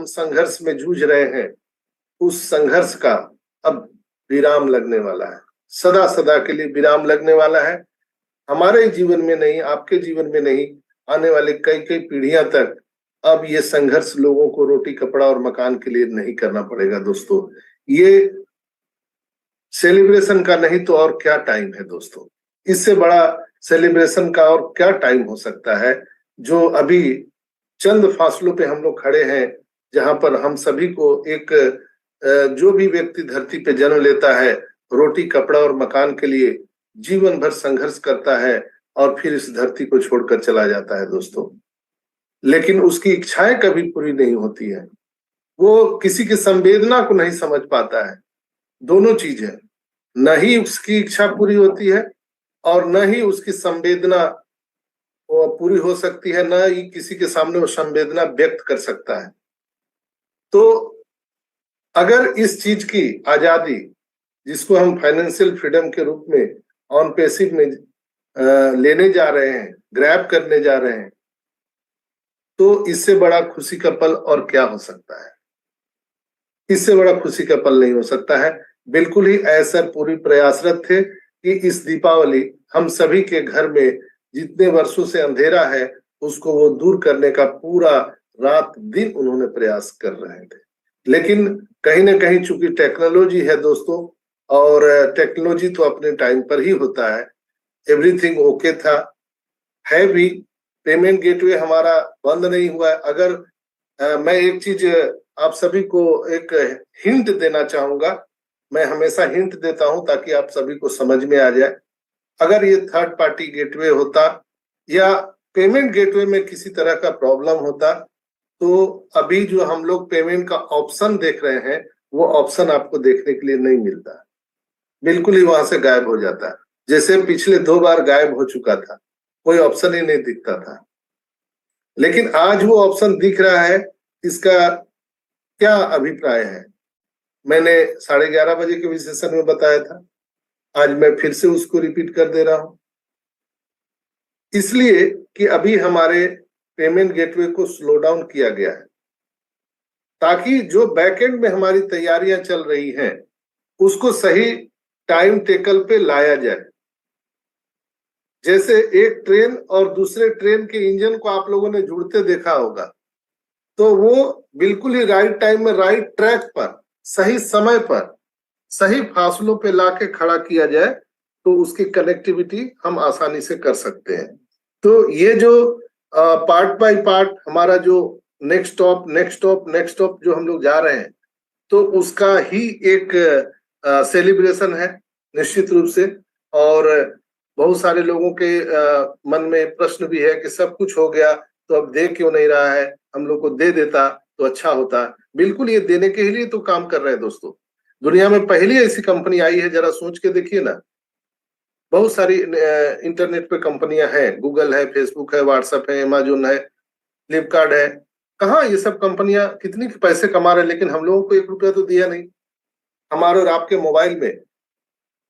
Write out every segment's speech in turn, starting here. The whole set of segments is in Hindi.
हम संघर्ष में जूझ रहे हैं, उस संघर्ष का अब विराम लगने वाला है, सदा सदा के लिए विराम लगने वाला है। हमारे जीवन में नहीं, आपके जीवन में नहीं, आने वाले कई कई पीढ़ियां तक अब ये संघर्ष लोगों को रोटी कपड़ा और मकान के लिए नहीं करना पड़ेगा दोस्तों। ये सेलिब्रेशन का नहीं तो और क्या टाइम है दोस्तों, इससे बड़ा सेलिब्रेशन का और क्या टाइम हो सकता है, जो अभी चंद फासलों पे हम लोग खड़े हैं, जहां पर हम सभी को एक जो भी व्यक्ति धरती पे जन्म लेता है, रोटी कपड़ा और मकान के लिए जीवन भर संघर्ष करता है और फिर इस धरती को छोड़कर चला जाता है दोस्तों। लेकिन उसकी इच्छाएं कभी पूरी नहीं होती है, वो किसी की संवेदना को नहीं समझ पाता है। दोनों चीज है, न ही उसकी इच्छा पूरी होती है और न ही उसकी संवेदना पूरी हो सकती है, न ही किसी के सामने वो संवेदना व्यक्त कर सकता है। तो अगर इस चीज की आजादी, जिसको हम फाइनेंशियल फ्रीडम के रूप में ऑन पैसिव में लेने जा रहे हैं, ग्रैब करने जा रहे हैं, तो इससे बड़ा खुशी का पल और क्या हो सकता है। इससे बड़ा खुशी का पल नहीं हो सकता है। बिल्कुल ही ऐसा पूरी प्रयासरत थे कि इस दीपावली हम सभी के घर में जितने वर्षों से अंधेरा है उसको वो दूर करने का पूरा रात दिन उन्होंने प्रयास कर रहे थे। लेकिन कहीं ना कहीं चूंकि टेक्नोलॉजी है दोस्तों, और टेक्नोलॉजी तो अपने टाइम पर ही होता है, एवरीथिंग ओके था, है भी। पेमेंट गेटवे हमारा बंद नहीं हुआ है। अगर मैं एक चीज आप सभी को एक हिंट देना चाहूंगा, मैं हमेशा हिंट देता हूं ताकि आप सभी को समझ में आ जाए। अगर ये थर्ड पार्टी गेटवे होता या पेमेंट गेटवे में किसी तरह का प्रॉब्लम होता, तो अभी जो हम लोग पेमेंट का ऑप्शन देख रहे हैं वो ऑप्शन आपको देखने के लिए नहीं मिलता, बिल्कुल ही वहां से गायब हो जाता है। जैसे पिछले 2 बार गायब हो चुका था, कोई ऑप्शन ही नहीं दिखता था। लेकिन आज वो ऑप्शन दिख रहा है, इसका क्या अभिप्राय है? मैंने 11:30 बजे के विशेषण में बताया था, आज मैं फिर से उसको रिपीट कर दे रहा हूं, इसलिए कि अभी हमारे पेमेंट गेटवे को स्लो डाउन किया गया है, ताकि जो बैकएंड में हमारी तैयारियां चल रही हैं उसको सही टाइम टेकल पे लाया जाए। जैसे एक ट्रेन और दूसरे ट्रेन के इंजन को आप लोगों ने जुड़ते देखा होगा, तो वो बिल्कुल ही राइट टाइम में, राइट ट्रैक पर, सही समय पर, सही फासलों पे लाके खड़ा किया जाए, तो उसकी कनेक्टिविटी हम आसानी से कर सकते हैं। तो ये जो पार्ट बाय पार्ट हमारा जो next stop next stop next stop जो हम लोग जा रहे हैं, तो उसका ही एक सेलिब्रेशन है निश्चित रूप से। और बहुत सारे लोगों के मन में प्रश्न भी है कि सब कुछ हो गया तो अब दे क्यों नहीं रहा है, हम लोग को दे देता तो अच्छा होता। बिल्कुल ये देने के लिए तो काम कर रहे हैं दोस्तों। दुनिया में पहली ऐसी कंपनी आई है, जरा सोच के देखिए ना। बहुत सारी इंटरनेट पे कंपनियां हैं, गूगल है, फेसबुक है, व्हाट्सएप है, अमेजोन है, फ्लिपकार्ट है। कहाँ ये सब कंपनियां कितनी पैसे कमा रहे हैं, लेकिन हम लोगों को 1 रुपया तो दिया नहीं। हमारे और आपके मोबाइल में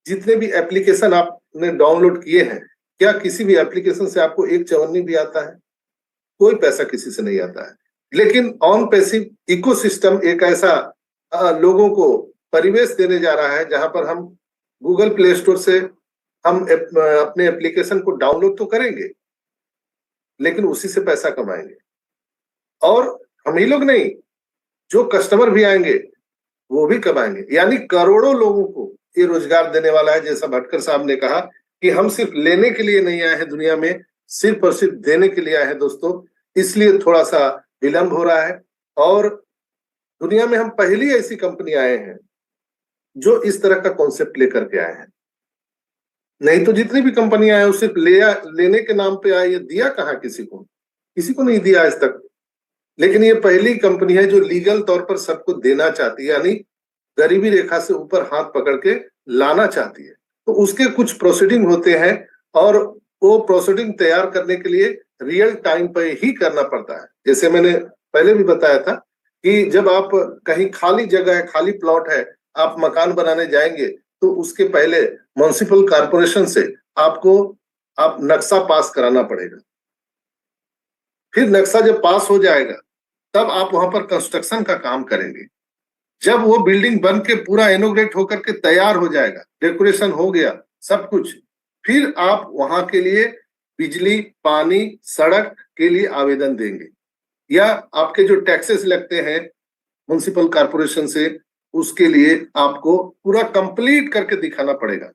जितने भी एप्लीकेशन आपने डाउनलोड किए हैं, क्या किसी भी एप्लीकेशन से आपको 1 चवन्नी भी आता है? कोई पैसा किसी से नहीं आता है। लेकिन ऑन पैसिव इकोसिस्टम एक ऐसा लोगों को परिवेश देने जा रहा है जहां पर हम गूगल प्ले स्टोर से हम अपने एप्लीकेशन को डाउनलोड तो करेंगे, लेकिन उसी से पैसा कमाएंगे। और हम ही लोग नहीं, जो कस्टमर भी आएंगे वो भी कमाएंगे। यानी करोड़ों लोगों को ये रोजगार देने वाला है। जैसा भटकर साहब ने कहा कि हम सिर्फ लेने के लिए नहीं आए हैं दुनिया में, सिर्फ और सिर्फ देने के लिए आए हैं दोस्तों। इसलिए थोड़ा सा विलंब हो रहा है, और दुनिया में हम पहली ऐसी कंपनी आए हैं जो इस तरह का कॉन्सेप्ट लेकर के आए हैं। नहीं तो जितनी भी कंपनियां हैं वो सिर्फ लेने के नाम पे आए, ये दिया कहाँ किसी को नहीं दिया आज तक। लेकिन ये पहली कंपनी है जो लीगल तौर पर सबको देना चाहती है, यानी गरीबी रेखा से ऊपर हाथ पकड़ के लाना चाहती है। तो उसके कुछ प्रोसीडिंग होते हैं, और वो प्रोसीडिंग तैयार करने के लिए रियल टाइम पे ही करना पड़ता है। जैसे मैंने पहले भी बताया था कि जब आप कहीं खाली जगह है, खाली प्लॉट है, आप मकान बनाने जाएंगे तो उसके पहले म्युनिसिपल कॉर्पोरेशन से आप नक्शा पास कराना पड़ेगा। फिर नक्शा जब पास हो जाएगा तब आप वहां पर कंस्ट्रक्शन का काम करेंगे। जब वो बिल्डिंग बन के पूरा इनोग्रेट होकर के तैयार हो जाएगा, डेकोरेशन हो गया सब कुछ, फिर आप वहां के लिए बिजली, पानी, सड़क के लिए आवेदन देंगे, या आपके जो टैक्सेस लगते हैं म्युनिसिपल कॉर्पोरेशन से, उसके लिए आपको पूरा कंप्लीट करके दिखाना पड़ेगा।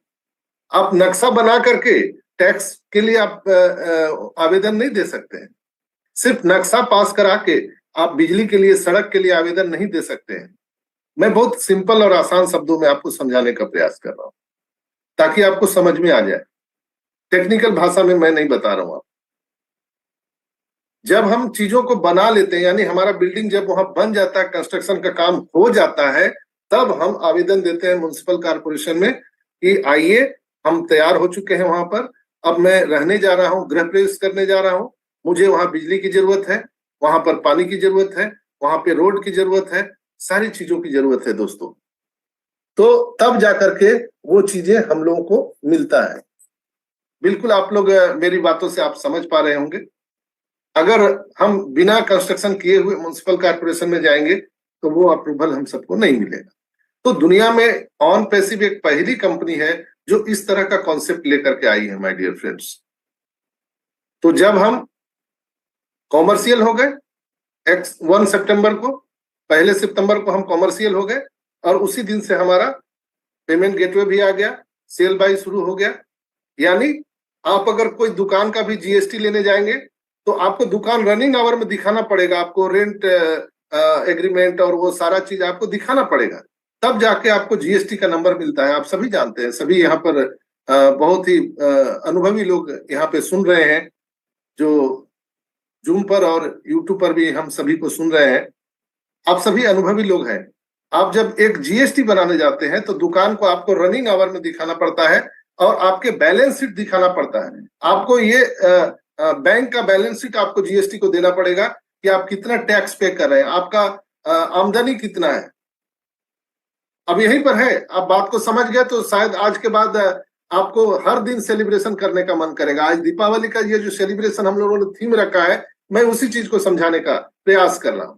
आप नक्शा बना करके टैक्स के लिए आप आवेदन नहीं दे सकते हैं। सिर्फ नक्शा पास करा के आप बिजली के लिए, सड़क के लिए आवेदन नहीं दे सकते हैं। मैं बहुत सिंपल और आसान शब्दों में आपको समझाने का प्रयास कर रहा हूं ताकि आपको समझ में आ जाए। टेक्निकल भाषा में मैं नहीं बता रहा हूं। जब हम चीजों को बना लेते हैं, यानी हमारा बिल्डिंग जब वहां बन जाता है, कंस्ट्रक्शन का काम हो जाता है, तब हम आवेदन देते हैं म्युनिसिपल कॉर्पोरेशन में कि आइए, हम तैयार हो चुके हैं वहां पर, अब मैं रहने जा रहा हूँ, गृह प्रवेश करने जा रहा हूँ, मुझे वहां बिजली की जरूरत है, वहां पर पानी की जरूरत है, वहां पे रोड की जरूरत है, सारी चीजों की जरूरत है दोस्तों। तो तब जाकर के वो चीजें हम लोगों को मिलता है। बिल्कुल आप लोग मेरी बातों से आप समझ पा रहे होंगे। अगर हम बिना कंस्ट्रक्शन किए हुए म्युनिसिपल कॉर्पोरेशन में जाएंगे तो वो अप्रूवल हम सबको नहीं मिलेगा। तो दुनिया में ऑन पैसिव एक पहली कंपनी है जो इस तरह का कॉन्सेप्ट लेकर के आई है माय डियर फ्रेंड्स। तो जब हम कॉमर्शियल हो गए 1 सितंबर को, 1 सितंबर को हम कॉमर्शियल हो गए, और उसी दिन से हमारा पेमेंट गेटवे भी आ गया, सेल बाय शुरू हो गया। यानी आप अगर कोई दुकान का भी जीएसटी लेने जाएंगे तो आपको दुकान रनिंग आवर में दिखाना पड़ेगा, आपको रेंट एग्रीमेंट और वो सारा चीज आपको दिखाना पड़ेगा, तब जाके आपको जीएसटी का नंबर मिलता है। आप सभी जानते हैं, सभी यहाँ पर बहुत ही अनुभवी लोग यहाँ पे सुन रहे हैं, जो जूम पर और यूट्यूब पर भी हम सभी को सुन रहे हैं, आप सभी अनुभवी लोग हैं। आप जब एक जीएसटी बनाने जाते हैं तो दुकान को आपको रनिंग आवर में दिखाना पड़ता है और आपके बैलेंस शीट दिखाना पड़ता है। आपको ये बैंक का बैलेंस शीट आपको जीएसटी को देना पड़ेगा कि आप कितना टैक्स पे कर रहे हैं, आपका आमदनी कितना है। अब यहीं पर है, आप बात को समझ गए तो शायद आज के बाद आपको हर दिन सेलिब्रेशन करने का मन करेगा। आज दीपावली का ये जो सेलिब्रेशन हम लोगों ने थीम रखा है, मैं उसी चीज को समझाने का प्रयास कर रहा हूं।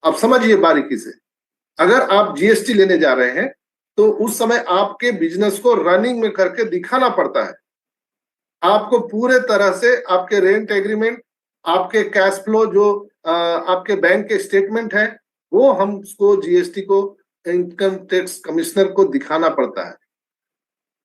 अब समझिए बारीकी से, अगर आप जीएसटी लेने जा रहे हैं तो उस समय आपके बिजनेस को रनिंग में करके दिखाना पड़ता है। आपको पूरे तरह से आपके रेंट एग्रीमेंट, आपके कैश फ्लो, जो आपके बैंक के स्टेटमेंट है, वो हमको जीएसटी को, इनकम टैक्स कमिश्नर को दिखाना पड़ता है।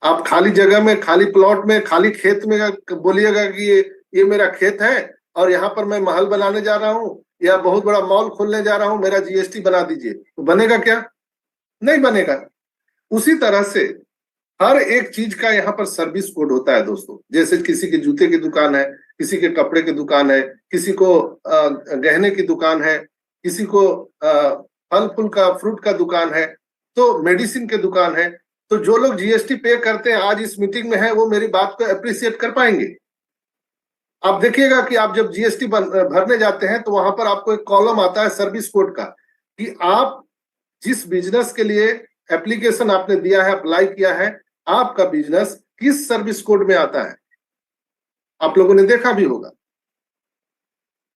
आप खाली जगह में, खाली प्लॉट में, खाली खेत में बोलिएगा कि ये मेरा खेत है और यहाँ पर मैं महल बनाने जा रहा हूँ या बहुत बड़ा मॉल खोलने जा रहा हूँ, मेरा जीएसटी बना दीजिए, तो बनेगा क्या? नहीं बनेगा। उसी तरह से हर एक चीज का यहाँ पर सर्विस कोड होता है दोस्तों। जैसे किसी के जूते की दुकान है, किसी के कपड़े की दुकान है, किसी को गहने की दुकान है, किसी को फल फूल का, फ्रूट का दुकान है, तो मेडिसिन की दुकान है। तो जो लोग जीएसटी पे करते हैं, आज इस मीटिंग में है, वो मेरी बात को अप्रिशिएट कर पाएंगे। आप देखिएगा कि आप जब जीएसटी भरने जाते हैं तो वहां पर आपको एक कॉलम आता है सर्विस कोड का, कि आप जिस बिजनेस के लिए एप्लीकेशन आपने दिया है, अप्लाई किया है, आपका बिजनेस किस सर्विस कोड में आता है। आप लोगों ने देखा भी होगा।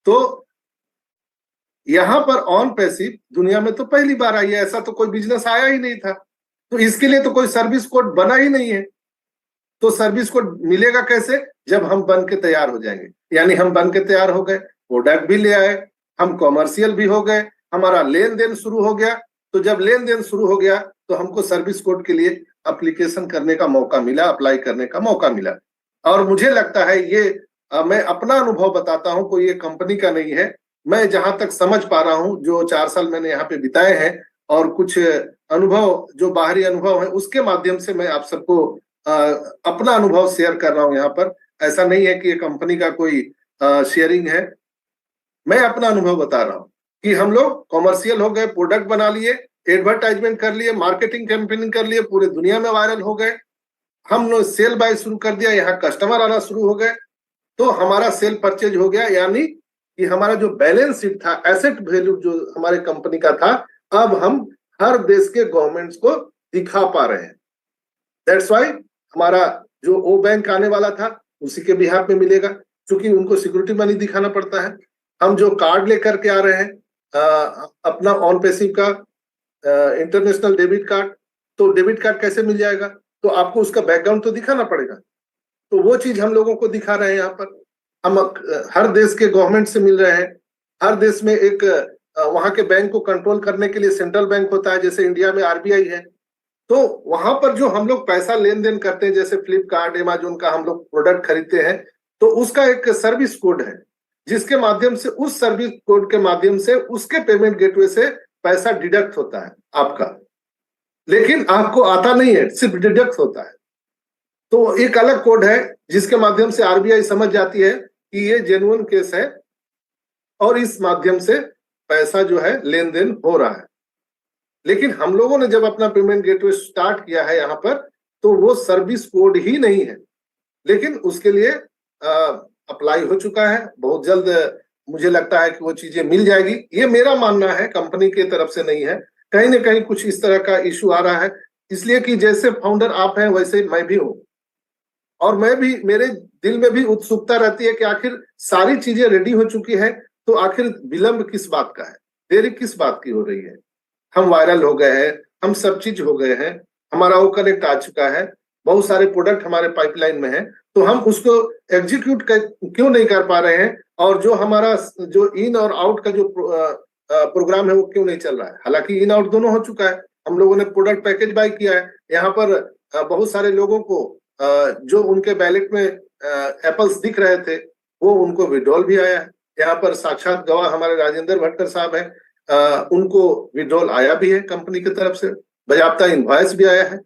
तो यहां पर ऑन पैसिव दुनिया में तो पहली बार आई है, ऐसा तो कोई बिजनेस आया ही नहीं था, तो इसके लिए तो कोई सर्विस कोड बना ही नहीं है। तो सर्विस कोड मिलेगा कैसे? जब हम बन के तैयार हो जाएंगे। यानी हम बन के तैयार हो गए, प्रोडक्ट भी ले आए, हम कॉमर्शियल भी हो गए, हमारा लेन देन शुरू हो गया। तो जब लेन देन शुरू हो गया तो हमको सर्विस कोड के लिए एप्लीकेशन करने का मौका मिला, अप्लाई करने का मौका मिला। और मुझे लगता है ये मैं अपना अनुभव बताता हूं, कोई ये कंपनी का नहीं है। मैं जहां तक समझ पा रहा हूं, जो 4 साल मैंने यहाँ पे बिताए हैं और कुछ अनुभव जो बाहरी अनुभव है उसके माध्यम से मैं आप सबको अपना अनुभव शेयर कर रहा हूं यहाँ पर। ऐसा नहीं है कि ये कंपनी का कोई शेयरिंग है, मैं अपना अनुभव बता रहा हूं कि हम लोग कॉमर्शियल हो गए, प्रोडक्ट बना लिए, एडवर्टाइजमेंट कर लिए, मार्केटिंग कैंपेनिंग कर लिए, पूरे दुनिया में वायरल हो गए, हम लोग सेल बाय शुरू कर दिया, यहाँ कस्टमर आना शुरू हो गए, तो हमारा सेल परचेज हो गया। यानी कि हमारा जो बैलेंस शीट था, एसेट वैल्यू जो हमारे कंपनी का था, अब हम हर देश के गवर्नमेंट्स को दिखा पा रहे हैं। दैट्स वाई हमारा जो ओ बैंक आने वाला था उसी के बिहाफ में मिलेगा, क्योंकि उनको सिक्योरिटी मनी दिखाना पड़ता है। हम जो कार्ड लेकर के आ रहे हैं अपना ऑन पैसिव का इंटरनेशनल डेबिट कार्ड, तो डेबिट कार्ड कैसे मिल जाएगा? तो आपको उसका बैकग्राउंड तो दिखाना पड़ेगा। तो वो चीज हम लोगों को दिखा रहे हैं यहाँ पर। हम हर देश के गवर्नमेंट से मिल रहे हैं। हर देश में एक वहां के बैंक को कंट्रोल करने के लिए सेंट्रल बैंक होता है, जैसे इंडिया में आरबीआई है। तो वहां पर जो हम लोग पैसा लेन देन करते हैं, जैसे फ्लिपकार्ट, अमेजोन का हम लोग प्रोडक्ट खरीदते हैं, तो उसका एक सर्विस कोड है, जिसके माध्यम से, उस सर्विस कोड के माध्यम से उसके पेमेंट गेटवे से पैसा डिडक्ट होता है आपका, लेकिन आपको आता नहीं है, सिर्फ डिडक्ट होता है। तो एक अलग कोड है जिसके माध्यम से आरबीआई समझ जाती है कि ये जेन्युइन केस है और इस माध्यम से पैसा जो है लेन देन हो रहा है। लेकिन हम लोगों ने जब अपना पेमेंट गेटवे स्टार्ट किया है यहाँ पर, तो वो सर्विस कोड ही नहीं है, लेकिन उसके लिए अप्लाई हो चुका है। बहुत जल्द मुझे लगता है कि वो चीजें मिल जाएगी, ये मेरा मानना है, कंपनी की तरफ से नहीं है। कहीं ना कहीं कुछ इस तरह का इशू आ रहा है, इसलिए कि जैसे फाउंडर आप हैं वैसे मैं भी हूं, और मैं भी, मेरे दिल में भी उत्सुकता रहती है कि आखिर सारी चीजें रेडी हो चुकी है, तो आखिर विलंब किस बात का है, देरी किस बात की हो रही है? हम वायरल हो गए हैं, हम सब चीज हो गए हैं, हमारा वो कनेक्ट आ चुका है, बहुत सारे प्रोडक्ट हमारे पाइपलाइन में है, तो हम उसको एग्जीक्यूट क्यों नहीं कर पा रहे हैं? और जो हमारा जो इन और आउट का जो प्रोग्राम है वो क्यों नहीं चल रहा है? हालांकि इन आउट दोनों हो चुका है, हम लोगों ने प्रोडक्ट पैकेज बाय किया है। यहाँ पर बहुत सारे लोगों को जो उनके बैलेट में एप्पल्स दिख रहे थे, वो उनको विड्रॉल भी आया है। यहाँ पर साक्षात गवाह हमारे राजेंद्र भटकर साहब हैं, उनको विड्रॉल आया भी है कंपनी की तरफ से, बाकायदा इनवॉइस भी आया है।